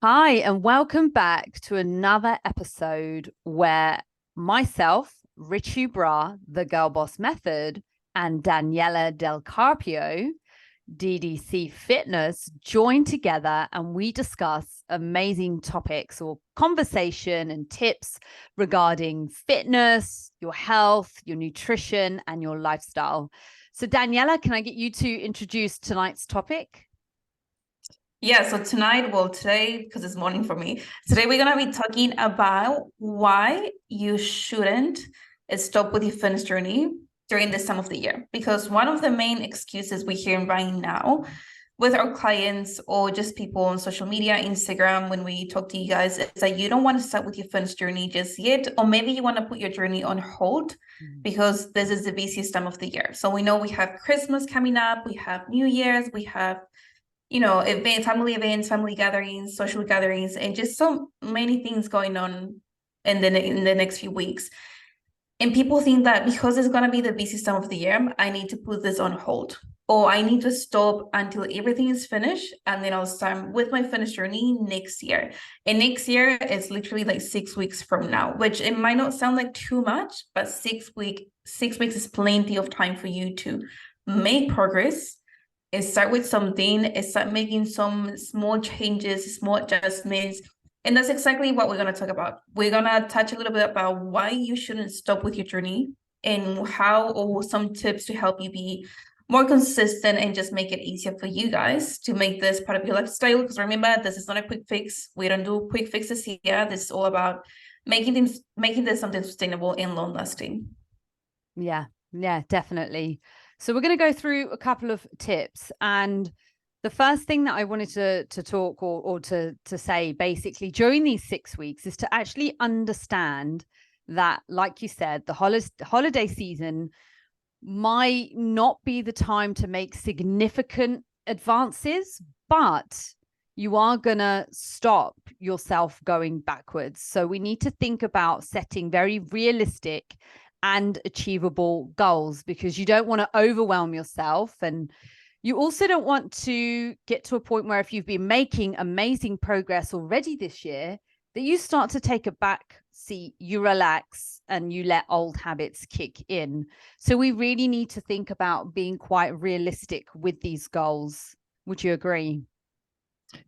Hi, and welcome back to another episode where myself, Ritu Bra, the Girl Boss Method, and Daniella Del Carpio, DDC Fitness, join together and we discuss amazing topics or conversation and tips regarding fitness, your health, your nutrition, and your lifestyle. So, Daniella, can I get you to introduce tonight's topic? Yeah, so today, because it's morning for me, today we're going to be talking about why you shouldn't stop with your fitness journey during this time of the year. Because one of the main excuses we hear right now with our clients or just people on social media, Instagram, when we talk to you guys, is that you don't want to start with your fitness journey just yet, or maybe you want to put your journey on hold because this is the busiest time of the year. So we know we have Christmas coming up, we have New Year's, we have family events, family gatherings, social gatherings, and just so many things going on in the next few weeks. And people think that because it's going to be the busiest time of the year, I need to put this on hold, or I need to stop until everything is finished, and then I'll start with my fitness journey next year. And next year is literally like 6 weeks from now, which it might not sound like too much, but 6 weeks is plenty of time for you to make progress and start with something and start making some small changes, small adjustments. And that's exactly what we're going to talk about. We're going to touch a little bit about why you shouldn't stop with your journey and how, or some tips to help you be more consistent and just make it easier for you guys to make this part of your lifestyle. Because remember, this is not a quick fix. We don't do quick fixes here. This is all about making this something sustainable and long lasting. Yeah, definitely. So we're going to go through a couple of tips. And the first thing that I wanted to talk or to say basically during these 6 weeks is to actually understand that, like you said, the holiday season might not be the time to make significant advances, but you are going to stop yourself going backwards. So we need to think about setting very realistic and achievable goals, because you don't want to overwhelm yourself, and you also don't want to get to a point where if you've been making amazing progress already this year, that you start to take a back seat, you relax, and you let old habits kick in. So we really need to think about being quite realistic with these goals. Would you agree?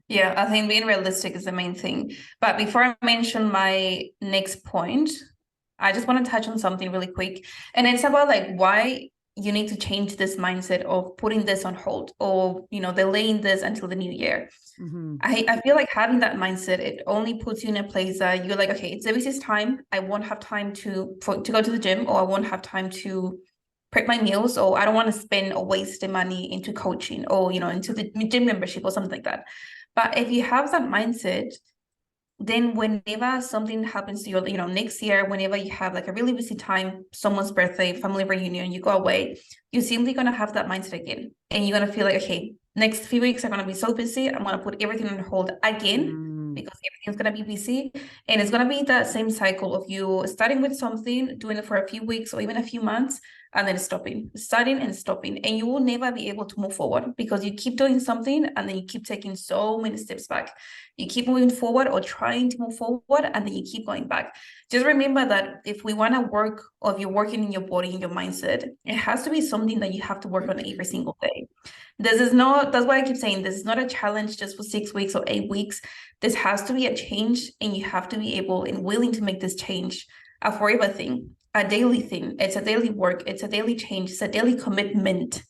Yeah, I think being realistic is the main thing. But before I mention my next point, I just want to touch on something really quick. And it's about like why you need to change this mindset of putting this on hold, or delaying this until the new year. Mm-hmm. I feel like having that mindset, it only puts you in a place that you're like, okay, it's the busiest time. I won't have time to go to the gym, or I won't have time to prep my meals, or I don't want to spend or waste the money into coaching, or into the gym membership or something like that. But if you have that mindset, then whenever something happens to you, next year, whenever you have like a really busy time, someone's birthday, family reunion, you go away, you're simply going to have that mindset again. And you're going to feel like, okay, next few weeks are going to be so busy. I'm going to put everything on hold again because everything's going to be busy. And it's going to be that same cycle of you starting with something, doing it for a few weeks or even a few months, and then stopping, starting and stopping. And you will never be able to move forward because you keep doing something and then you keep taking so many steps back. You keep moving forward or trying to move forward, and then you keep going back. Just remember that if we want to work, or if you're working in your body, in your mindset, it has to be something that you have to work on every single day. That's why I keep saying this is not a challenge just for 6 weeks or 8 weeks. This has to be a change, and you have to be able and willing to make this change a forever thing, a daily thing. It's a daily work. It's a daily change. It's a daily commitment.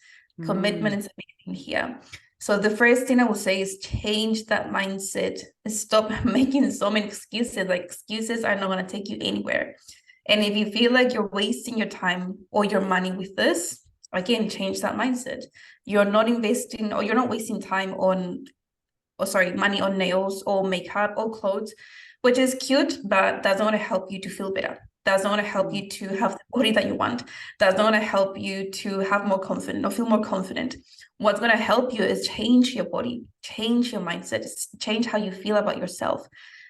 Commitment is a big thing here. So the first thing I would say is change that mindset. Stop making so many excuses. Like, excuses are not going to take you anywhere. And if you feel like you're wasting your time or your money with this, again, change that mindset. You're not investing, or you're not wasting time on, money on nails or makeup or clothes, which is cute, but that's not going to help you to feel better. That's not going to help you to have the body that you want. That's not going to help you to have more confidence or feel more confident. What's going to help you is change your body, change your mindset, change how you feel about yourself.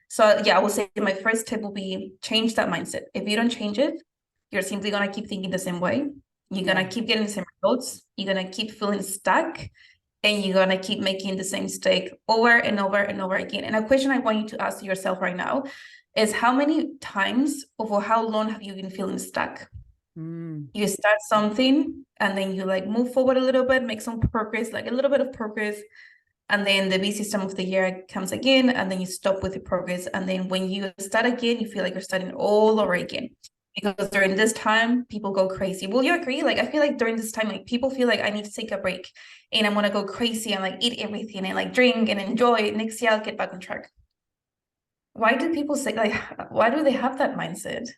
So yeah, I would say my first tip will be change that mindset. If you don't change it, you're simply going to keep thinking the same way. You're going to keep getting the same results. You're going to keep feeling stuck. and you're gonna keep making the same mistake over and over and over again. And a question I want you to ask yourself right now is, how many times or for how long have you been feeling stuck? You start something and then you like move forward a little bit, make some progress, like a little bit of progress, and then the busy time of the year comes again, and then you stop with the progress. And then when you start again, you feel like you're starting all over again. Because during this time, people go crazy. Will you agree? Like, I feel like during this time, like people feel like I need to take a break and I'm gonna go crazy and like eat everything and like drink and enjoy. Next year, I'll get back on track. Why do people say, like, why do they have that mindset?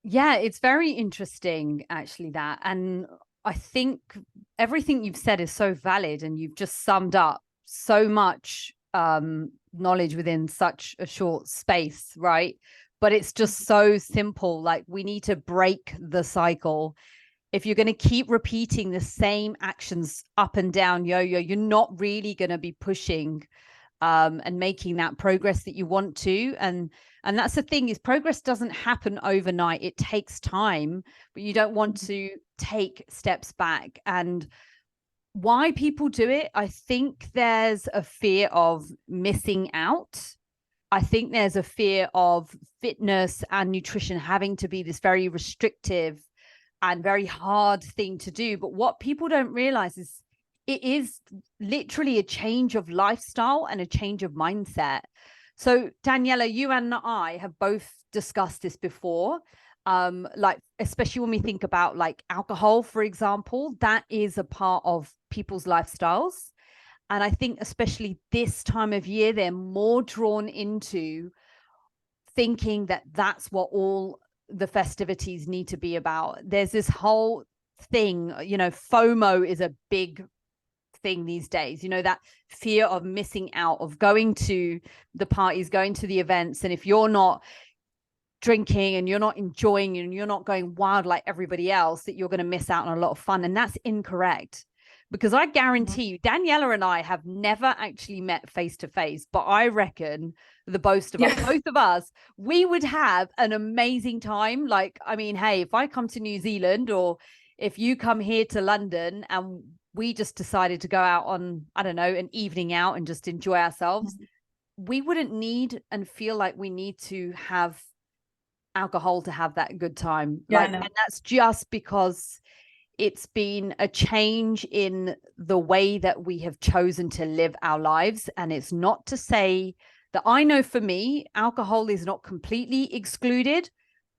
Yeah, it's very interesting actually, that. And I think everything you've said is so valid, and you've just summed up so much knowledge within such a short space, right? But it's just so simple. Like, we need to break the cycle. If you're going to keep repeating the same actions up and down yo-yo, you're not really going to be pushing and making that progress that you want to. And that's the thing, is progress doesn't happen overnight. It takes time, but you don't want to take steps back. And why people do it, I think there's a fear of missing out. I think there's a fear of fitness and nutrition having to be this very restrictive and very hard thing to do. But what people don't realize is it is literally a change of lifestyle and a change of mindset. So Daniella, you and I have both discussed this before. Like, especially when we think about like alcohol, for example, that is a part of people's lifestyles. And I think especially this time of year, they're more drawn into thinking that that's what all the festivities need to be about. There's this whole thing, FOMO is a big thing these days, that fear of missing out, of going to the parties, going to the events. And if you're not drinking and you're not enjoying and you're not going wild like everybody else, that you're going to miss out on a lot of fun. And that's incorrect. Because I guarantee you, Daniella and I have never actually met face to face, but I reckon both of us, we would have an amazing time. Like, I mean, hey, if I come to New Zealand, or if you come here to London and we just decided to go out on, I don't know, an evening out and just enjoy ourselves, we wouldn't need and feel like we need to have alcohol to have that good time. And that's just because it's been a change in the way that we have chosen to live our lives. And it's not to say that, I know for me, alcohol is not completely excluded.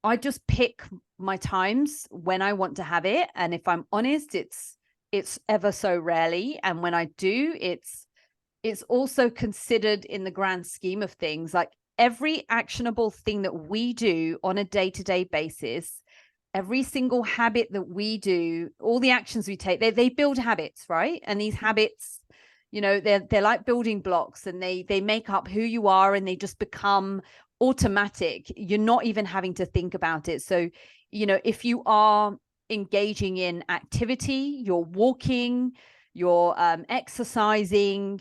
I just pick my times when I want to have it. And if I'm honest, it's ever so rarely. And when I do, it's also considered in the grand scheme of things. Like, every actionable thing that we do on a day-to-day basis, every single habit that we do, all the actions we take, they build habits, right? And these habits, they're like building blocks, and they make up who you are, and they just become automatic. You're not even having to think about it. So, if you are engaging in activity, you're walking, you're exercising,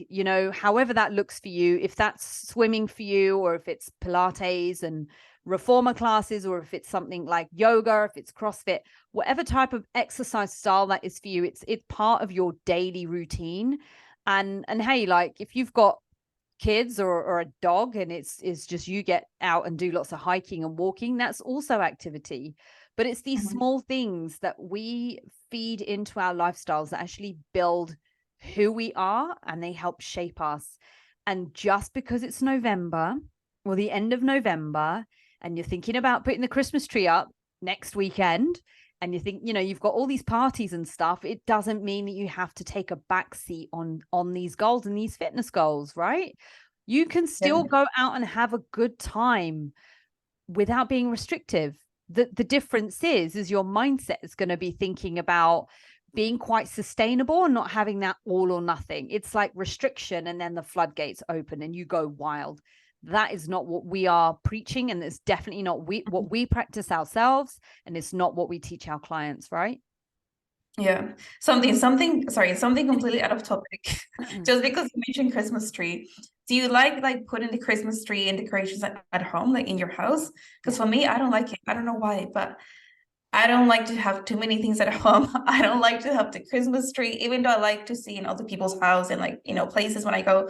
however that looks for you, if that's swimming for you, or if it's Pilates and reformer classes, or if it's something like yoga, if it's CrossFit, whatever type of exercise style that is for you, it's part of your daily routine. And hey, like, if you've got kids or a dog and it's just you get out and do lots of hiking and walking, that's also activity. But it's these small things that we feed into our lifestyles that actually build who we are, and they help shape us. And just because it's November, or the end of November, and you're thinking about putting the Christmas tree up next weekend, and you think, you've got all these parties and stuff, it doesn't mean that you have to take a backseat on these goals and these fitness goals, right? You can still go out and have a good time without being restrictive. The difference is your mindset is going to be thinking about being quite sustainable and not having that all or nothing. It's like restriction, and then the floodgates open and you go wild. That is not what we are preaching, and it's definitely not what we practice ourselves, and it's not what we teach our clients, right? Yeah. Something completely out of topic. Just because you mentioned Christmas tree, do you like putting the Christmas tree and decorations at home, like in your house? Because for me, I don't like it. I don't know why, but I don't like to have too many things at home. I don't like to have the Christmas tree, even though I like to see in other people's house and like, places when I go.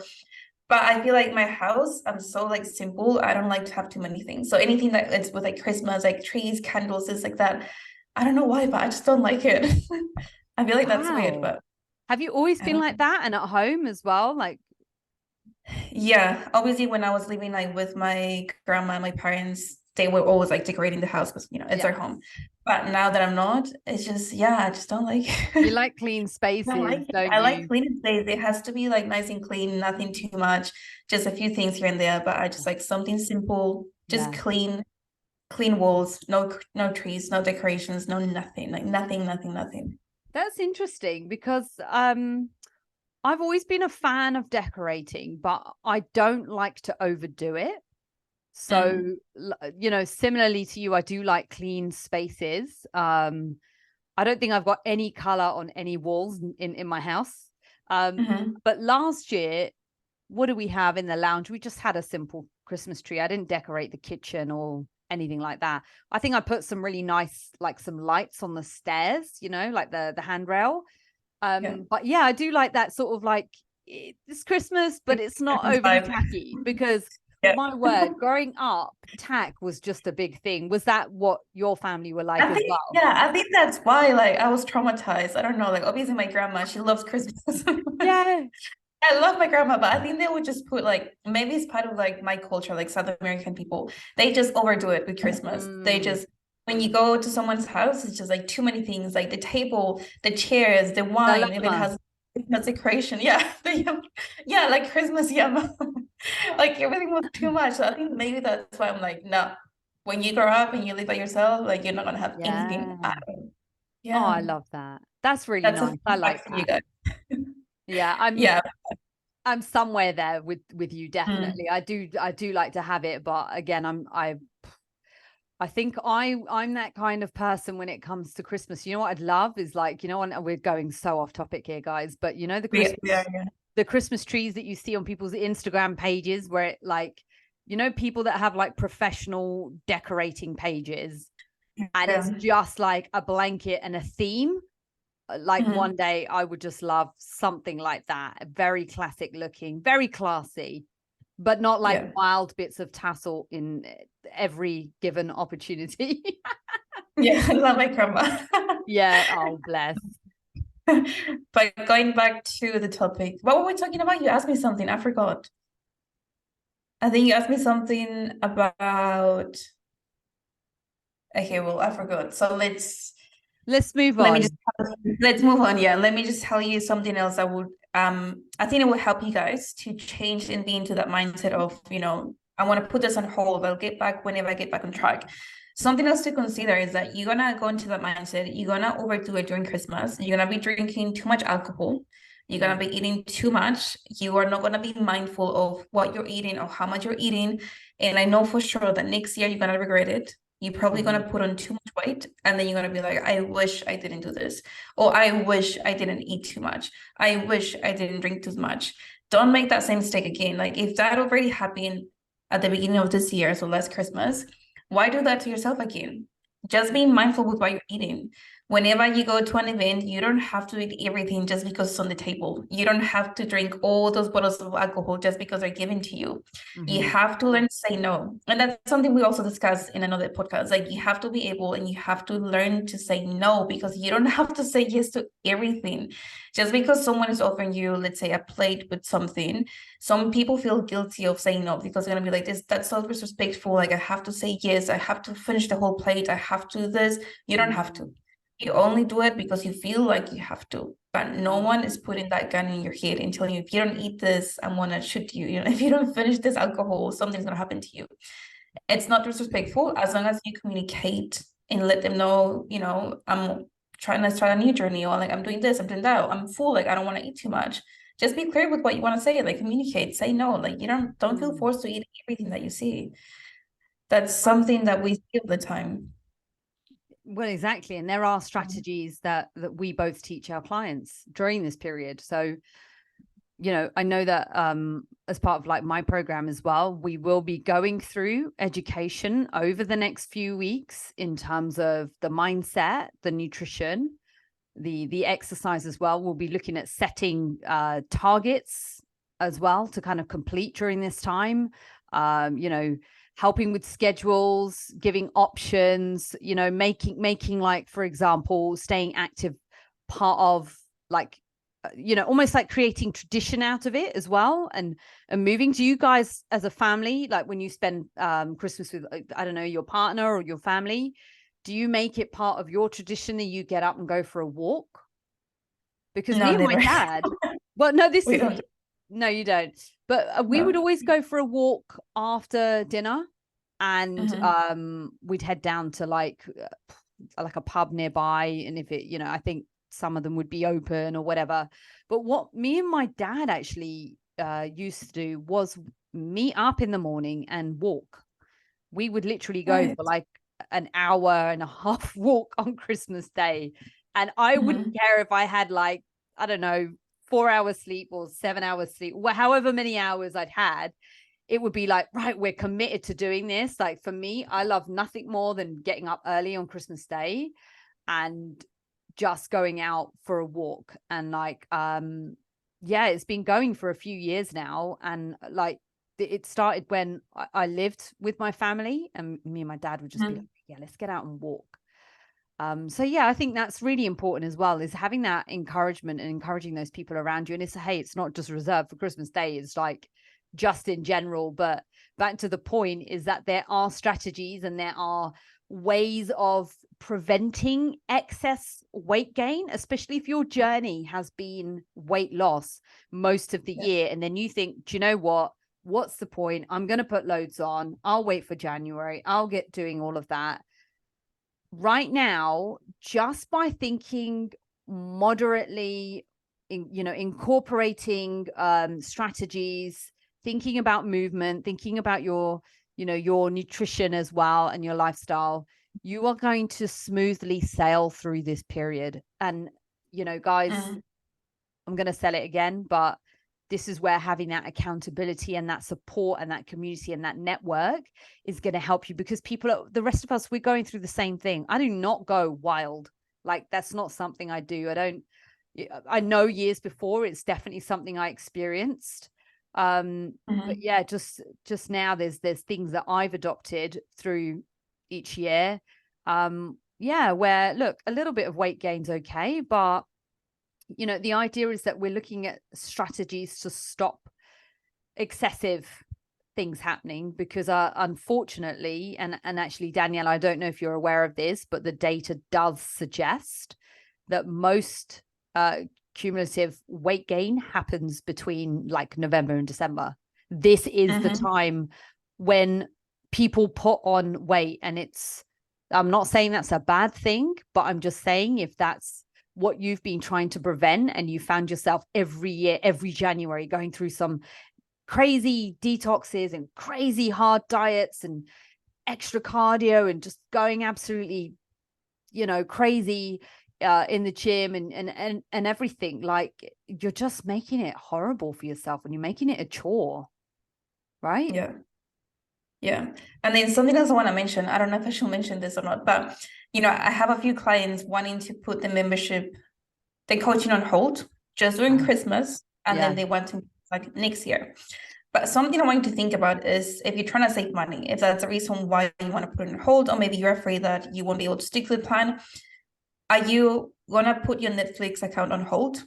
But I feel like my house, I'm so like simple. I don't like to have too many things. So anything that it's with like Christmas, like trees, candles, things like that. I don't know why, but I just don't like it. I feel like that's weird, Wow. but Have you always I been don't. like that and at home as well? Like, Yeah, obviously when I was living like with my grandma and my parents, they were always like decorating the house because it's yeah, their home. But now that I'm not, it's just I just don't like you like clean I don't spaces, like it. don't I like you? clean space. It has to be like nice and clean, nothing too much, just a few things here and there. But I just like something simple, just Yeah. clean walls, no trees, no decorations, no nothing, like nothing, nothing, nothing. That's interesting because I've always been a fan of decorating, but I don't like to overdo it. So, Mm. similarly to you, I do like clean spaces. I don't think I've got any color on any walls in my house. Hmm. But last year, what do we have in the lounge? We just had a simple Christmas tree. I didn't decorate the kitchen or anything like that. I think I put some really nice, like some lights on the stairs, like the handrail. Yeah. But yeah, I do like that sort of like it's Christmas, but it's not Christmas overly vibe. tacky because Yeah. my word, growing up, tack was just a big thing. Was that what your family were like as well? I think that's why like I was traumatized. I don't know, like obviously my grandma, she loves Christmas. Yeah. I love my grandma, but I think they would just put like maybe it's part of like my culture, like South American people. They just overdo it with Christmas. They Mm, just when you go to someone's house, it's just like too many things, like the table, the chairs, the the wine, if it llama. has Christmas decoration. Yeah, yeah, like Christmas yum. Like everything was too much. So I think maybe that's why I'm like, no. When you grow up and you live by yourself, like you're not gonna have anything Yeah. at all. Oh, I Yeah, love that. That's really that's a nice. I fun like fact for you that. guys. Yeah, I'm Yeah. I'm somewhere there with you Mm. definitely. I do like to have it, but again, I think I'm that kind of person when it comes to Christmas. You know what I'd love is like, and we're going so off topic here, guys, but the Yeah, yeah, Christmas yeah. the Christmas trees that you see on people's Instagram pages where it like, people that have like professional decorating pages and it's Yeah. just like a blanket and a theme. Like Mhm. one day I would just love something like that, very classic looking, very classy, but not like Yeah. wild bits of tassel in every given opportunity. Yeah, I love my grandma. Yeah. Oh, bless. But going back to the topic, what were we talking about? You asked me something, I forgot. I think you asked me something about, okay, well, I forgot. So Let's move let me just on. let's move on. Yeah, let me just tell you something else that would I think it will help you guys to change and be into that mindset of, I want to put this on hold. I'll get back whenever I get back on track. Something else to consider is that you're gonna go into that mindset, you're gonna overdo it during Christmas, you're gonna be drinking too much alcohol, you're Yeah. gonna be eating too much, you are not gonna be mindful of what you're eating or how much you're eating. And I know for sure that next year you're gonna regret it. You're probably Mhm. gonna put on too much weight, and then you're gonna be like, I wish I didn't do this, or I wish I didn't eat too much. I wish I didn't drink too much. Don't make that same mistake again. Like if that already happened at the beginning of this year, so last Christmas, why do that to yourself again? Just being mindful with what you're eating. Whenever you go to an event, you don't have to eat everything just because it's on the table. You don't have to drink all those bottles of alcohol just because they're given to you. You Mhm. have to learn to say no. And that's something we also discussed in another podcast. Like you have to be able and you have to learn to say no because you don't have to say yes to everything. Just because someone is offering you, let's say, a plate with something, some people feel guilty of saying no because they're gonna be like, this, that's so disrespectful. Like I have to say yes, I have to finish the whole plate, I have to do this. You don't have to. Mm. You only do it because you feel like you have to. But no Mm. one is putting that gun in your head and telling you if you don't eat this, I'm gonna shoot you. If you don't finish this alcohol, something's gonna happen to you. It's not disrespectful as long as you communicate and let them know, I'm trying to start a new journey, or like I'm doing this, I'm doing that, I'm full, like I don't want to eat too much. Just be clear with what you want to say, like communicate, say no, like you don't feel Mm. forced to eat everything that you see. That's Um, something that we see all the time. well, exactly. And there are strategies that we both teach our clients during this period. So I know that as part of like my program as well, we will be going through education over the next few weeks in terms of the mindset, the nutrition, the exercise as well. We'll be looking at setting targets as well to kind of complete during this time. Helping with schedules, giving options, making like, for example, staying active part of like, almost like creating tradition out of it as well, and moving. Do you guys as a family, like when you spend Christmas with, I don't know, your partner or your family, do you make it part of your tradition that you get up and go for a walk? Because No, me and my never. dad, well, no, this We is, don't. no, you don't. But we would No. always go for a walk after dinner, and we'd head down to like a pub nearby. And if it, I think some of them would be open or whatever. But what me and my dad actually used to do was meet up in the morning and walk. We would literally go Right. for like an hour and a half walk on Christmas Day. And I wouldn't care if I had like, I don't know, 4 hours sleep or 7 hours sleep, however many hours I'd had. It would be like, right, we're committed to doing this. Like for me, I love nothing more than getting up early on Christmas Day and just going out for a walk. And like, it's been going for a few years now. And like, it started when I lived with my family, and me and my dad would just be like, yeah, let's get out and walk. So yeah, I think that's really important as well, is having that encouragement and encouraging those people around you. And it's not just reserved for Christmas Day, it's like just in general. But back to the point is that there are strategies and there are ways of preventing excess weight gain, especially if your journey has been weight loss most of the year. And then you think, do you know what's the point? I'm going to put loads on. I'll wait for January. I'll get doing all of that. Right now, just by thinking moderately, incorporating strategies, thinking about movement, thinking about your nutrition as well and your lifestyle, you are going to smoothly sail through this period. And guys, I'm going to sell it again, but this is where having that accountability and that support and that community and that network is going to help you, because the rest of us, we're going through the same thing. I do not go wild. Like, that's not something I do. I know years before, it's definitely something I experienced. But yeah, just now there's things that I've adopted through each year. Where look, a little bit of weight gain's okay, but the idea is that we're looking at strategies to stop excessive things happening, because unfortunately, and actually, Danielle, I don't know if you're aware of this, but the data does suggest that most cumulative weight gain happens between like November and December. This is the time when people put on weight, and I'm not saying that's a bad thing, but I'm just saying, if that's what you've been trying to prevent, and you found yourself every year, every January, going through some crazy detoxes and crazy hard diets and extra cardio and just going absolutely, crazy in the gym and everything, like, you're just making it horrible for yourself, and you're making it a chore, right? Yeah. And then something else I want to mention, I don't know if I should mention this or not, but I have a few clients wanting to put the membership, the coaching on hold just during Christmas, and then they want to like next year. But something I want you to think about is, if you're trying to save money, if that's the reason why you want to put it on hold, or maybe you're afraid that you won't be able to stick to the plan, are you gonna put your Netflix account on hold?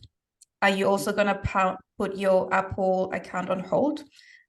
Are you also gonna put your Apple account on hold?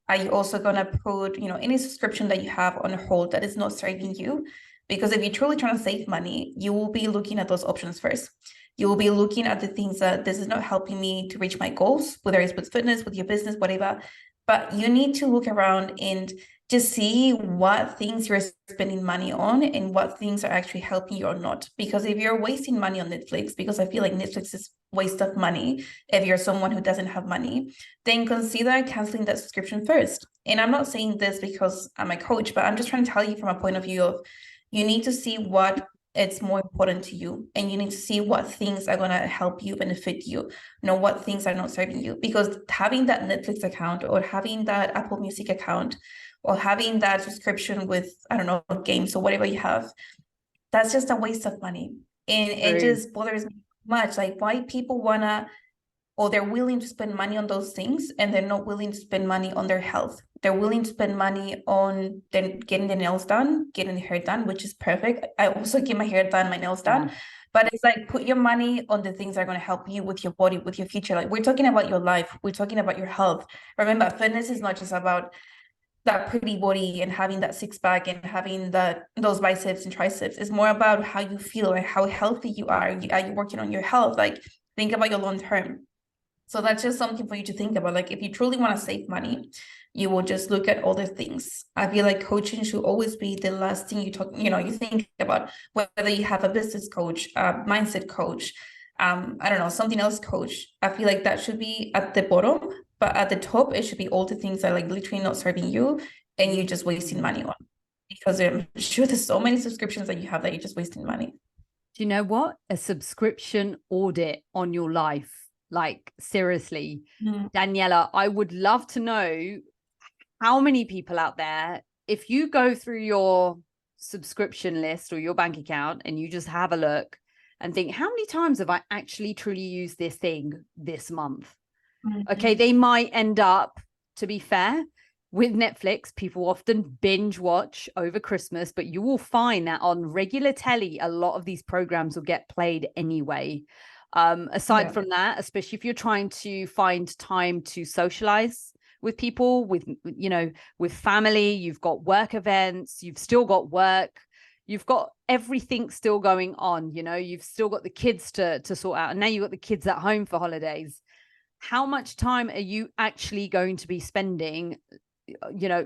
Are you also gonna put, any subscription that you have on hold that is not serving you? Because if you're truly trying to save money, you will be looking at those options first. You will be looking at the things that this is not helping me to reach my goals, whether it's with fitness, with your business, whatever. But you need to look around and just see what things you're spending money on and what things are actually helping you or not. Because if you're wasting money on Netflix, because I feel like Netflix is waste of money if you're someone who doesn't have money, then consider canceling that subscription first. And I'm not saying this because I'm a coach, but I'm just trying to tell you from a point of view of, you need to see what it's more important to you, and you need to see what things are going to help you, benefit you, what things are not serving you. Because having that Netflix account, or having that Apple Music account, or having that subscription with, I don't know, games or whatever you have, that's just a waste of money. And it True. just bothers me much, like why people wanna, or they're willing to spend money on those things, and they're not willing to spend money on their health. They're willing to spend money on then getting their nails done, getting their hair done, which is perfect. I also get my hair done, my nails done. Yeah. But it's like, put your money on the things that are going to help you with your body, with your future. Like, we're talking about your life, we're talking about your health. Remember, fitness is not just about that pretty body and having that six pack and having those biceps and triceps. It's more about how you feel and how healthy you are. Are you working on your health? Like, think about your long term. So that's just something for you to think about. Like, if you truly want to save money, you will just look at other things. I feel like coaching should always be the last thing you think about, whether you have a business coach, a mindset coach, I don't know, something else coach. I feel like that should be at the bottom, but at the top, it should be all the things that are like literally not serving you and you're just wasting money on. Because I'm sure there's so many subscriptions that you have that you're just wasting money. Do you know what? A subscription audit on your life. Like, seriously, Daniella, I would love to know how many people out there, if you go through your subscription list or your bank account and you just have a look and think, how many times have I actually truly used this thing this month? Okay, they might end up, to be fair, with Netflix, people often binge watch over Christmas, but you will find that on regular telly, a lot of these programs will get played anyway. Aside from that, especially if you're trying to find time to socialize with people, with family, you've got work events, you've still got work, you've got everything still going on, you've still got the kids to sort out, and now you've got the kids at home for holidays. How much time are you actually going to be spending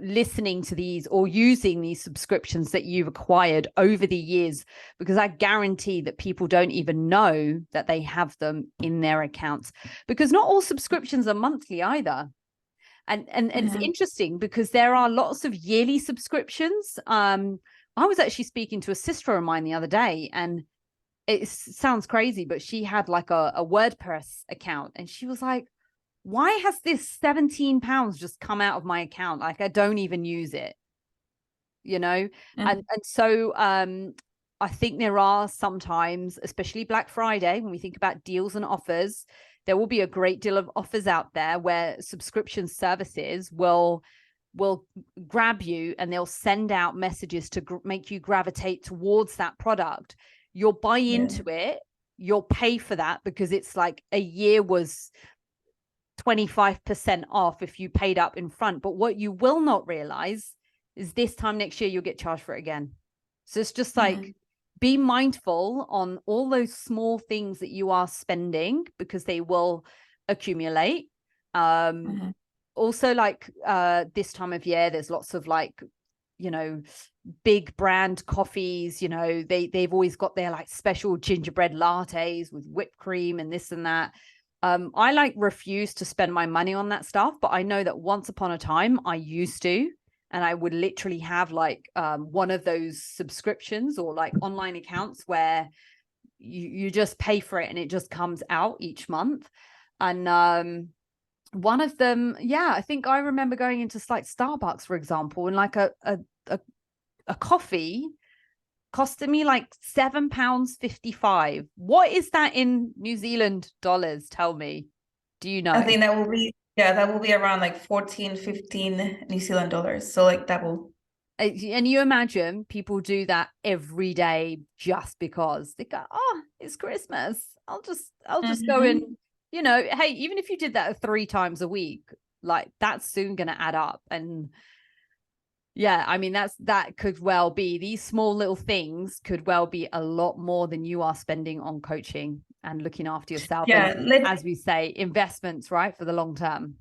listening to these or using these subscriptions that you've acquired over the years? Because I guarantee that people don't even know that they have them in their accounts, because not all subscriptions are monthly either. And it's interesting because there are lots of yearly subscriptions. I was actually speaking to a sister of mine the other day, and it sounds crazy, but she had like a WordPress account, and she was like, why has this £17 just come out of my account? Like, I don't even use it, And so I think there are sometimes, especially Black Friday, when we think about deals and offers, there will be a great deal of offers out there where subscription services will grab you and they'll send out messages to make you gravitate towards that product. You'll buy into it, you'll pay for that because it's like a year was 25% off if you paid up in front. But what you will not realize is this time next year, you'll get charged for it again. So it's just like, be mindful on all those small things that you are spending, because they will accumulate. Also, like this time of year, there's lots of like, big brand coffees, they've always got their like special gingerbread lattes with whipped cream and this and that. I like refuse to spend my money on that stuff, but I know that once upon a time I used to, and I would literally have like one of those subscriptions or like online accounts where you just pay for it and it just comes out each month. And one of them, I think I remember going into like Starbucks, for example, and like a coffee costed me like £7.55. What is that in New Zealand dollars? Tell me. Do you know? I think that will be around like 14, 15 New Zealand dollars. So like double. And you imagine people do that every day just because they go, oh, it's Christmas. I'll just go in, hey, even if you did that 3 times a week, like that's soon going to add up. And I mean, that could well be, these small little things could well be a lot more than you are spending on coaching and looking after yourself. And as we say, investments, right, for the long term.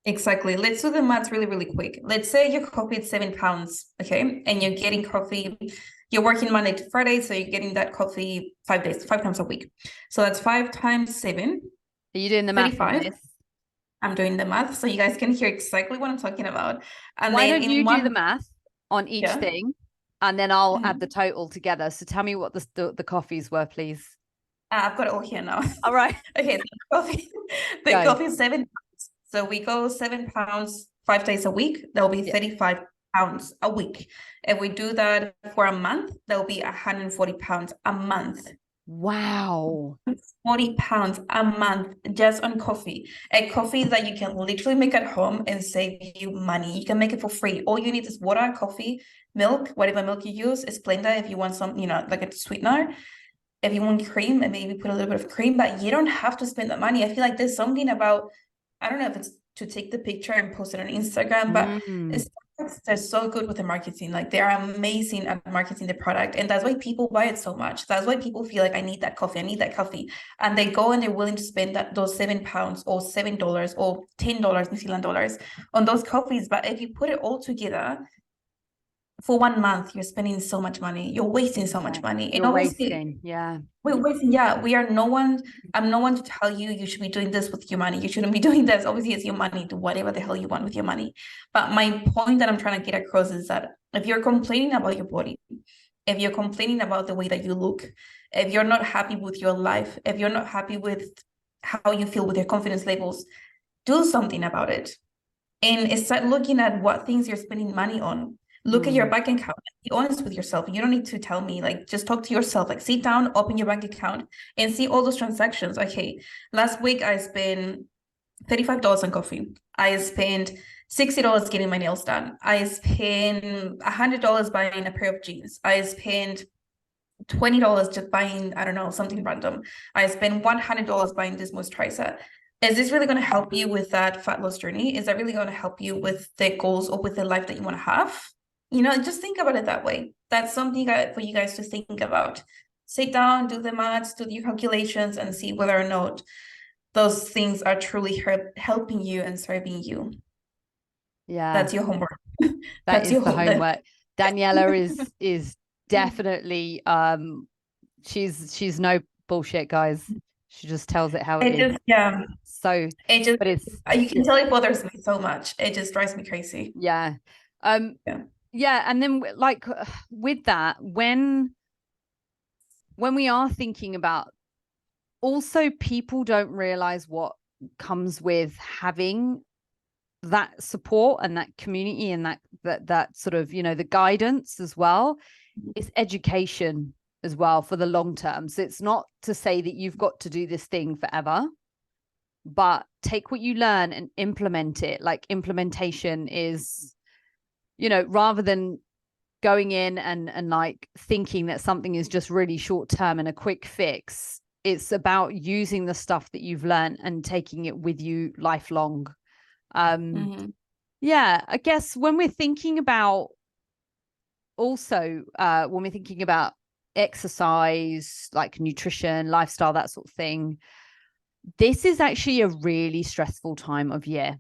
Exactly. Let's do the maths really, really quick. Let's say your coffee is £7, okay? And you're getting coffee, you're working Monday to Friday, so you're getting that coffee 5 times a week. So that's 5 times 7. Are you doing the math on this? I'm doing the math so you guys can hear exactly what I'm talking about. And why don't you do the math on each thing? and then I'll add the total together. So tell me what the coffees were, please. I've got it all here now. All right. Okay, the coffee is £7. So we go £7 5 days a week. That'll be £35 a week. If we do that for a month, that'll be £140 a month. Wow. £40 a month just on coffee. A coffee that you can literally make at home and save you money. You can make it for free. All you need is water, coffee, milk, whatever milk you use, is blender if you want some, like a sweetener. If you want cream, and maybe put a little bit of cream, but you don't have to spend that money. I feel like there's something about, I don't know if it's to take the picture and post it on Instagram, but they're so good with the marketing. Like, they are amazing at marketing the product. And that's why people buy it so much. That's why people feel like, I need that coffee. I need that coffee. And they go and they're willing to spend those £7 or $7 or $10 New Zealand dollars on those coffees. But if you put it all together, for 1 month, you're spending so much money. You're wasting so much money. And obviously, we're wasting. Yeah, we are no one. I'm no one to tell you you should be doing this with your money. You shouldn't be doing this. Obviously, it's your money. Do whatever the hell you want with your money. But my point that I'm trying to get across is that if you're complaining about your body, if you're complaining about the way that you look, if you're not happy with your life, if you're not happy with how you feel with your confidence levels, do something about it. And start looking at what things you're spending money on. Look at your bank account. Be honest with yourself. You don't need to tell me. Like, just talk to yourself. Like, sit down, open your bank account, and see all those transactions. Okay, last week I spent $35 on coffee. I spent $60 getting my nails done. I spent $100 buying a pair of jeans. I spent $20 just buying, I don't know, something random. I spent $100 buying this moisturizer. Is this really going to help you with that fat loss journey? Is that really going to help you with the goals or with the life that you want to have? Just think about it that way. That's something for you guys to think about. Sit down, do the maths, do your calculations, and see whether or not those things are truly helping you and serving you. Yeah. That's your homework. That's the homework. Daniella is definitely she's no bullshit, guys. She just tells it how it is. Yeah. So but you can tell it bothers me so much. It just drives me crazy. Yeah. Yeah, and then like with that, when we are thinking about, also people don't realize what comes with having that support and that community and that sort of, the guidance as well. It's education as well for the long term. So it's not to say that you've got to do this thing forever, but take what you learn and implement it. Like, implementation is, rather than going in and like thinking that something is just really short term and a quick fix, it's about using the stuff that you've learned and taking it with you lifelong. Yeah, I guess when we're thinking about exercise, like nutrition, lifestyle, that sort of thing, this is actually a really stressful time of year.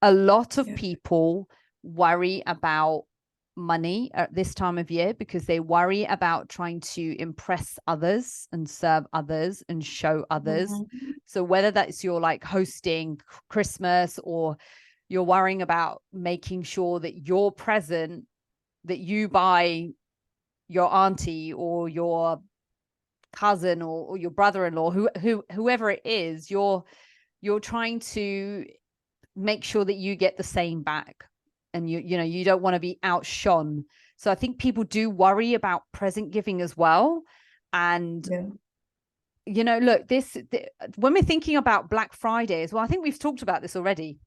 A lot of people worry about money at this time of year because they worry about trying to impress others and serve others and show others. So whether that's you're like hosting Christmas, or you're worrying about making sure that your present that you buy your auntie or your cousin or your brother-in-law, whoever it is, you're trying to make sure that you get the same back, and you don't want to be outshone. So I think people do worry about present giving as well. And look, when we're thinking about Black Friday as well, I think we've talked about this already.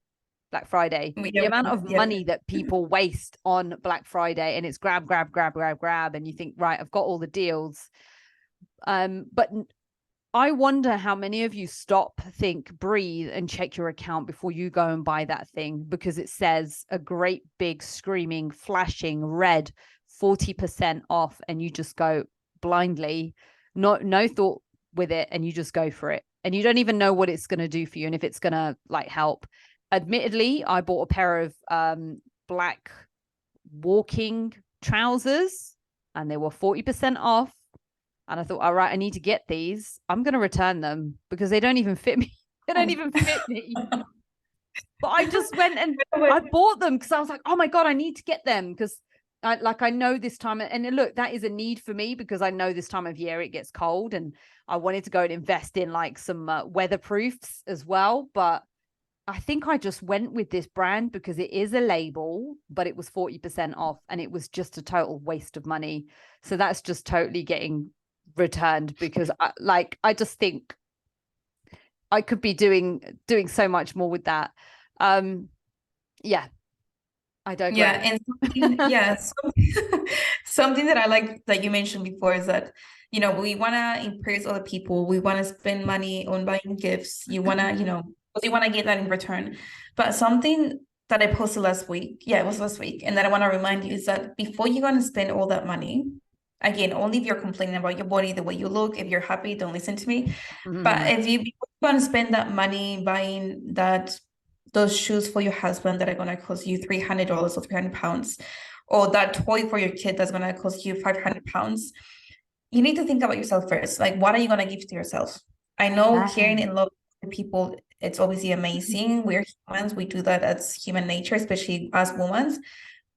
Black Friday, the amount of money that people waste on Black Friday, and it's grab, and you think, right, I've got all the deals. But I wonder how many of you stop, think, breathe, and check your account before you go and buy that thing, because it says a great big screaming, flashing red 40% off, and you just go blindly, no thought with it, and you just go for it, and you don't even know what it's going to do for you and if it's going to like help. Admittedly, I bought a pair of black walking trousers, and they were 40% off. And I thought, all right, I need to get these. I'm going to return them because they don't even fit me. They don't even fit me. But I just went and I bought them because I was like, oh my God, I need to get them because I know this time, and look, that is a need for me because I know this time of year it gets cold, and I wanted to go and invest in like some weatherproofs as well. But I think I just went with this brand because it is a label, but it was 40% off, and it was just a total waste of money. So that's just totally getting returned because I just think I could be doing so much more with that. Yeah, I digress. Yeah, and something that I like that you mentioned before is that, we want to impress other people. We want to spend money on buying gifts. You want to, you want to get that in return. But something that I posted last week, yeah, it was last week, and that I want to remind you is that before you're going to spend all that money, again, only if you're complaining about your body, the way you look, if you're happy, don't listen to me. But if you're going to spend that money buying those shoes for your husband that are going to cost you $300 or £300, or that toy for your kid that's going to cost you £500, you need to think about yourself first. Like, what are you going to give to yourself? I know caring and loving people, it's obviously amazing. We're humans. We do that as human nature, especially as women.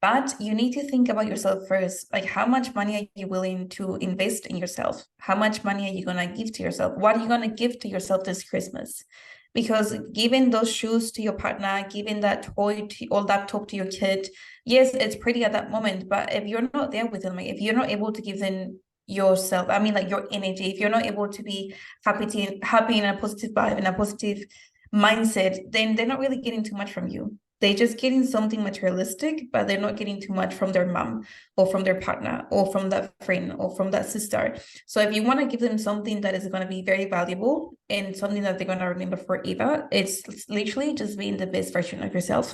But you need to think about yourself first. Like, how much money are you willing to invest in yourself? How much money are you going to give to yourself? What are you going to give to yourself this Christmas? Because giving those shoes to your partner, giving that toy or laptop to your kid, yes, it's pretty at that moment. But if you're not there with them, like if you're not able to give them yourself, I mean, like your energy, if you're not able to be happy in a positive vibe, in a positive mindset, then they're not really getting too much from you. They're just getting something materialistic, but they're not getting too much from their mom or from their partner or from that friend or from that sister. So if you want to give them something that is going to be very valuable and something that they're going to remember forever, it's literally just being the best version of yourself.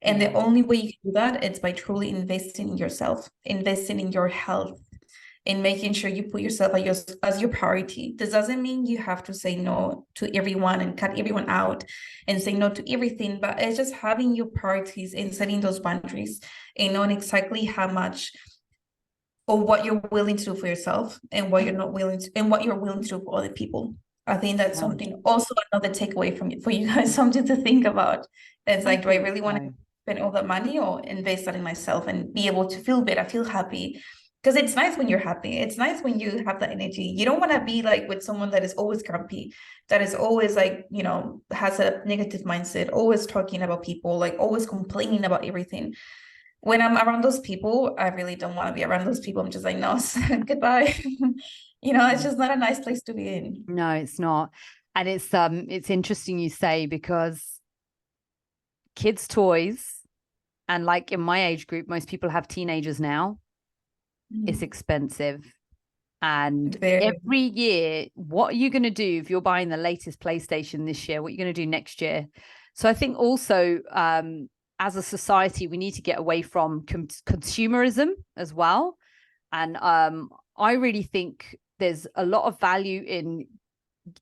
And the only way you can do that is by truly investing in yourself, investing in your health, in making sure you put yourself as your priority. This doesn't mean you have to say no to everyone and cut everyone out and say no to everything, but it's just having your priorities and setting those boundaries and knowing exactly how much or what you're willing to do for yourself and what you're not willing to, and what you're willing to do for other people. I think that's something, also another takeaway for you guys, something to think about. It's like, do I really want to spend all that money or invest that in myself and be able to feel better, feel happy? Because it's nice when you're happy. It's nice when you have that energy. You don't want to be like with someone that is always grumpy, that is always like, has a negative mindset, always talking about people, like always complaining about everything. When I'm around those people, I really don't want to be around those people. I'm just like, no, goodbye. It's just not a nice place to be in. No, it's not. And it's interesting you say, because kids' toys, and like in my age group, most people have teenagers now. It's expensive. And every year, what are you going to do if you're buying the latest PlayStation this year? What are you going to do next year? So I think also, as a society, we need to get away from consumerism as well. And I really think there's a lot of value in,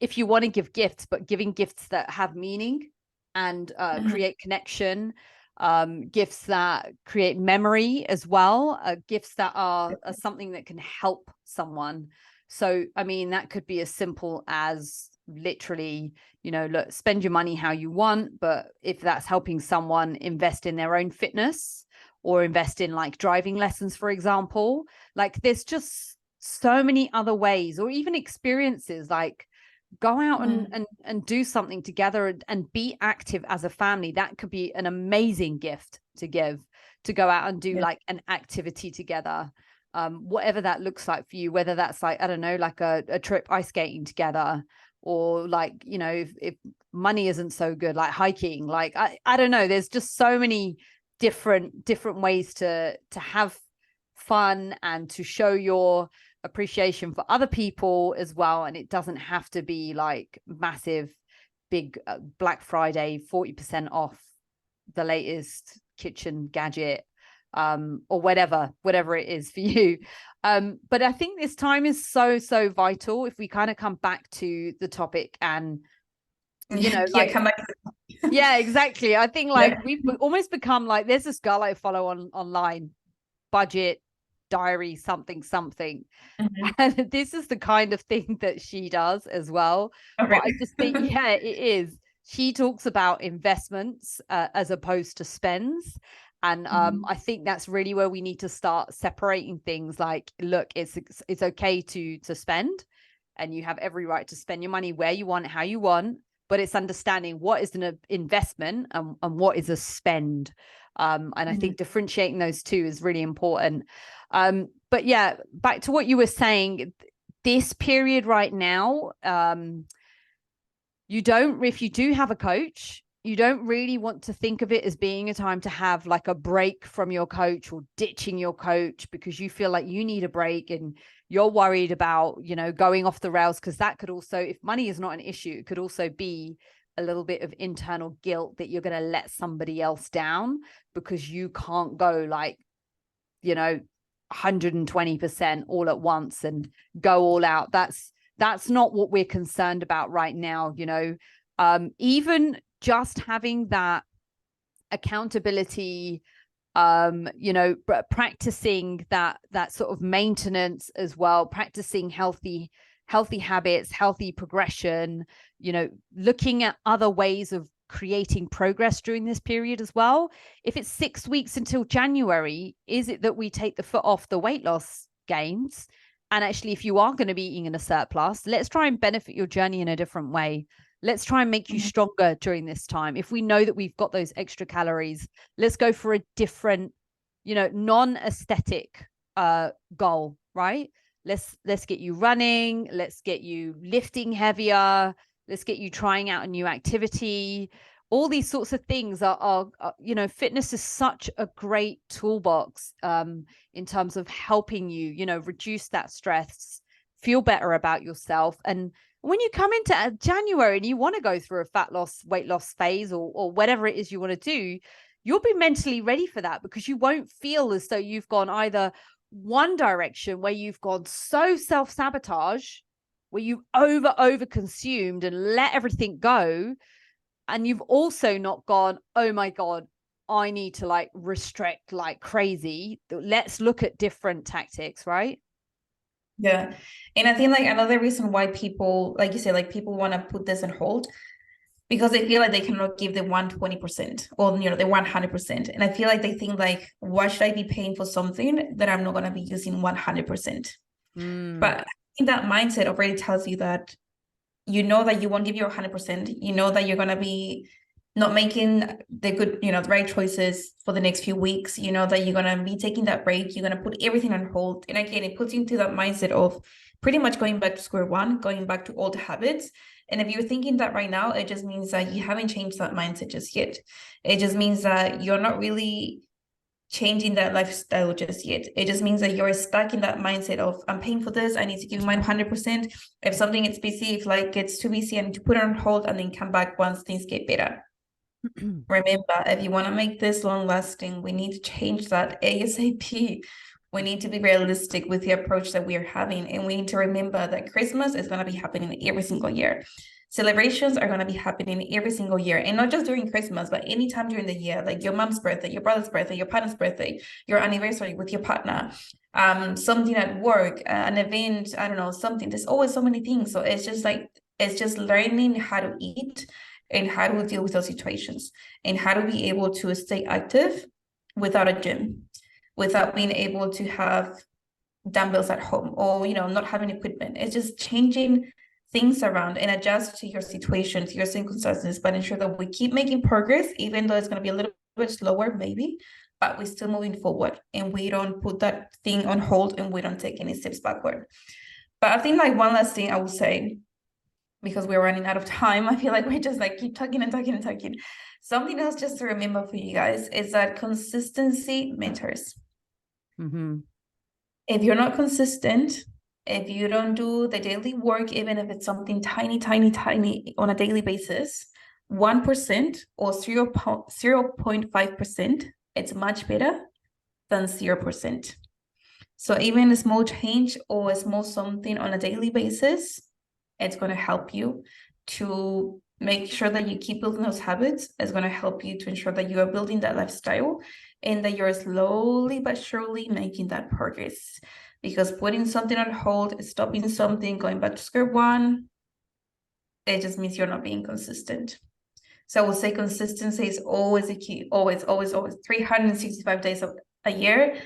if you want to give gifts, but giving gifts that have meaning and create connection, gifts that create memory as well, gifts that are something that can help someone. So, I mean, that could be as simple as literally, look, spend your money how you want, but if that's helping someone invest in their own fitness or invest in like driving lessons, for example, like there's just so many other ways, or even experiences, like go out and do something together and be active as a family. That could be an amazing gift to give, to go out and do like an activity together, whatever that looks like for you, whether that's like, I don't know, like a trip ice skating together, or like, if money isn't so good, like hiking, like I don't know, there's just so many different ways to have fun and to show your appreciation for other people as well. And it doesn't have to be like massive big Black Friday 40% off the latest kitchen gadget, or whatever it is for you. But I think this time is so vital if we kind of come back to the topic and like come back. Yeah, exactly. I think like we've almost become like, there's this girl I follow online, Budget Diary something, and this is the kind of thing that she does as well. But I just think it is, she talks about investments as opposed to spends, And I think that's really where we need to start separating things. Like, look, it's okay to spend, and you have every right to spend your money where you want, how you want, but it's understanding what is an investment and what is a spend. And I think differentiating those two is really important. But yeah, back to what you were saying, this period right now, if you do have a coach, you don't really want to think of it as being a time to have like a break from your coach or ditching your coach because you feel like you need a break and you're worried about, going off the rails. Because that could also, if money is not an issue, it could also be a little bit of internal guilt that you're going to let somebody else down because you can't go like, 120% all at once and go all out. That's not what we're concerned about right now. Even just having that accountability, practicing that sort of maintenance as well, practicing healthy habits, healthy progression, looking at other ways of creating progress during this period as well. If it's 6 weeks until January, is it that we take the foot off the weight loss gains? And actually, if you are going to be eating in a surplus, let's try and benefit your journey in a different way. Let's try and make you stronger during this time. If we know that we've got those extra calories, let's go for a different, non-aesthetic goal, right? Let's get you running. Let's get you lifting heavier. Let's get you trying out a new activity. All these sorts of things are fitness is such a great toolbox in terms of helping you, reduce that stress, feel better about yourself. And when you come into January and you want to go through a weight loss phase or whatever it is you want to do, you'll be mentally ready for that because you won't feel as though you've gone either one direction where you've gone so self-sabotage, where you've over consumed and let everything go. And you've also not gone, oh my God, I need to like restrict like crazy. Let's look at different tactics, right? Yeah. And I think like another reason why people, like you said, like people want to put this on hold because they feel like they cannot give the 120% or, the 100%. And I feel like they think like, why should I be paying for something that I'm not going to be using 100%? But I think that mindset already tells you that you know that you won't give your 100%. You know that you're going to be not making the good, the right choices for the next few weeks. You know that you're going to be taking that break. You're going to put everything on hold. And again, it puts you into that mindset of pretty much going back to square one, going back to old habits. And if you're thinking that right now, it just means that you haven't changed that mindset just yet. It just means that you're not really changing that lifestyle just yet. It just means that you're stuck in that mindset of, I'm paying for this, I need to give mine 100%. If something gets busy, if life gets too busy, I need to put it on hold and then come back once things get better. Remember, if you want to make this long lasting, we need to change that ASAP. We need to be realistic with the approach that we are having. And we need to remember that Christmas is going to be happening every single year. Celebrations are going to be happening every single year, and not just during Christmas, but anytime during the year, like your mom's birthday, your brother's birthday, your partner's birthday, your anniversary with your partner, something at work, an event, I don't know, something. There's always so many things. So it's just learning how to eat and how to deal with those situations and how to be able to stay active without a gym, without being able to have dumbbells at home or, not having equipment. It's just changing things around and adjust to your situation, to your circumstances, but ensure that we keep making progress, even though it's going to be a little bit slower, maybe, but we're still moving forward and we don't put that thing on hold and we don't take any steps backward. But I think like one last thing I would say, because we're running out of time, I feel like we just like keep talking and talking and talking. Something else just to remember for you guys is that consistency matters. If you're not consistent, if you don't do the daily work, even if it's something tiny, tiny, tiny on a daily basis, 1% or 0.5%, it's much better than 0%. So even a small change or a small something on a daily basis, it's going to help you to make sure that you keep building those habits. It's going to help you to ensure that you are building that lifestyle and that you're slowly but surely making that progress. Because putting something on hold, stopping something, going back to square one, it just means you're not being consistent. So I would say consistency is always a key. Always, always, always. 365 days of a year,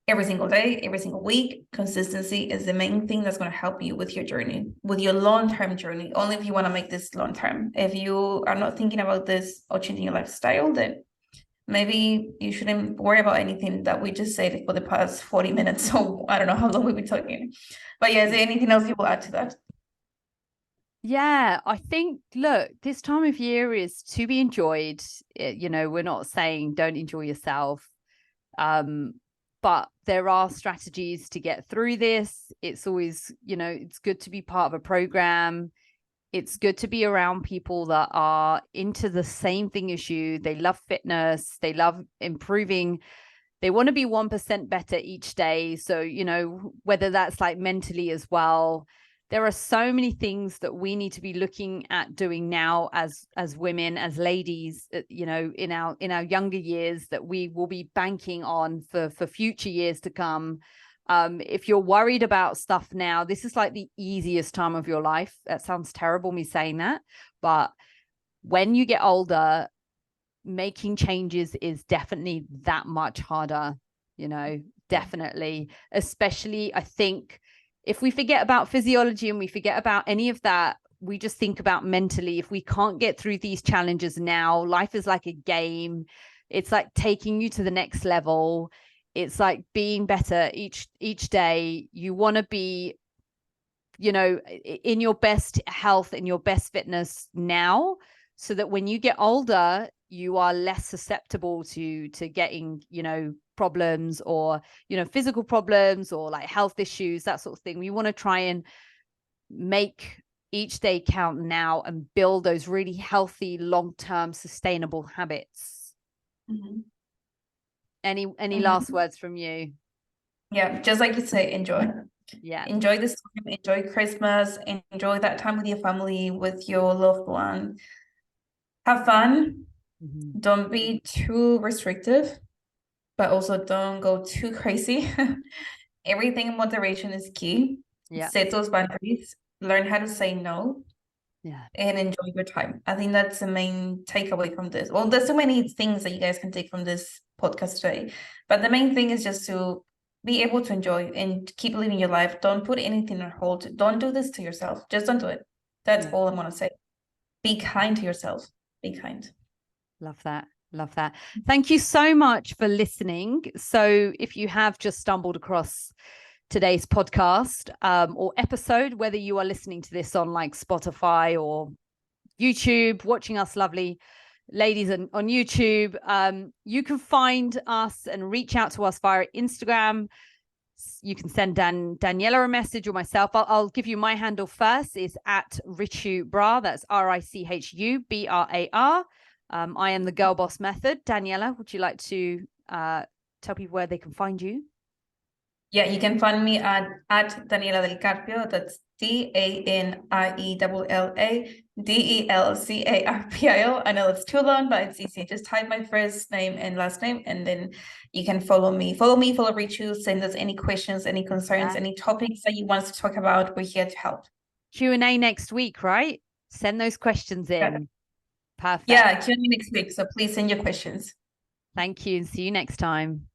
every single day, every single week. Consistency is the main thing that's going to help you with your journey, with your long-term journey. Only if you want to make this long-term. If you are not thinking about this or changing your lifestyle, then maybe you shouldn't worry about anything that we just said for the past 40 minutes. So I don't know how long we've been talking. But yeah, is there anything else you will add to that? Yeah, I think, look, this time of year is to be enjoyed. You know, we're not saying don't enjoy yourself. But there are strategies to get through this. It's always, you know, it's good to be part of a program. It's good to be around people that are into the same thing as you. They love fitness. They love improving. They want to be 1% better each day. So, you know, whether that's like mentally as well, there are so many things that we need to be looking at doing now as women, as ladies, you know, in our younger years, that we will be banking on for future years to come. If you're worried about stuff now, this is like the easiest time of your life. That sounds terrible, me saying that, but when you get older, making changes is definitely that much harder, you know, definitely. Especially, I think, if we forget about physiology and we forget about any of that, we just think about mentally. If we can't get through these challenges now, life is like a game. It's like taking you to the next level. It's like being better each day. You want to be, you know, in your best health, in your best fitness now, so that when you get older, you are less susceptible to getting, you know, problems, or, you know, physical problems, or like health issues, that sort of thing. We want to try and make each day count now and build those really healthy, long-term, sustainable habits. Mm-hmm. Any last words from you? Yeah, just like you say, enjoy. Yeah. Enjoy this time, enjoy Christmas, enjoy that time with your family, with your loved one. Have fun. Mm-hmm. Don't be too restrictive, but also don't go too crazy. Everything in moderation is key. Yeah. Set those boundaries, learn how to say no, Yeah. and enjoy your time. I think that's the main takeaway from this. Well, there's so many things that you guys can take from this podcast today, but the main thing is just to be able to enjoy and keep living your life. Don't put anything on hold. Don't do this to yourself. Just don't do it. That's all I'm gonna say. Be kind to yourself. Be kind. Love that. Love that. Thank you so much for listening. So if you have just stumbled across today's podcast or episode, whether you are listening to this on like Spotify or YouTube, watching us lovely ladies on YouTube, you can find us and reach out to us via Instagram. You can send Daniella a message, or myself. I'll give you my handle first. Is at Richu Bra. That's RICHUBRAR. I am the Girl Boss Method. Daniella, would you like to tell people where they can find you? Yeah, you can find me at Daniella Del Carpio. That's DANIELLADELCARPIO. I know it's too long, but it's easy. Just type my first name and last name, and then you can follow me. Follow Richu. Send us any questions, any concerns, any topics that you want us to talk about. We're here to help. Q&A next week, right? Send those questions in. Yeah. Perfect. Yeah, Q&A next week. So please send your questions. Thank you, and see you next time.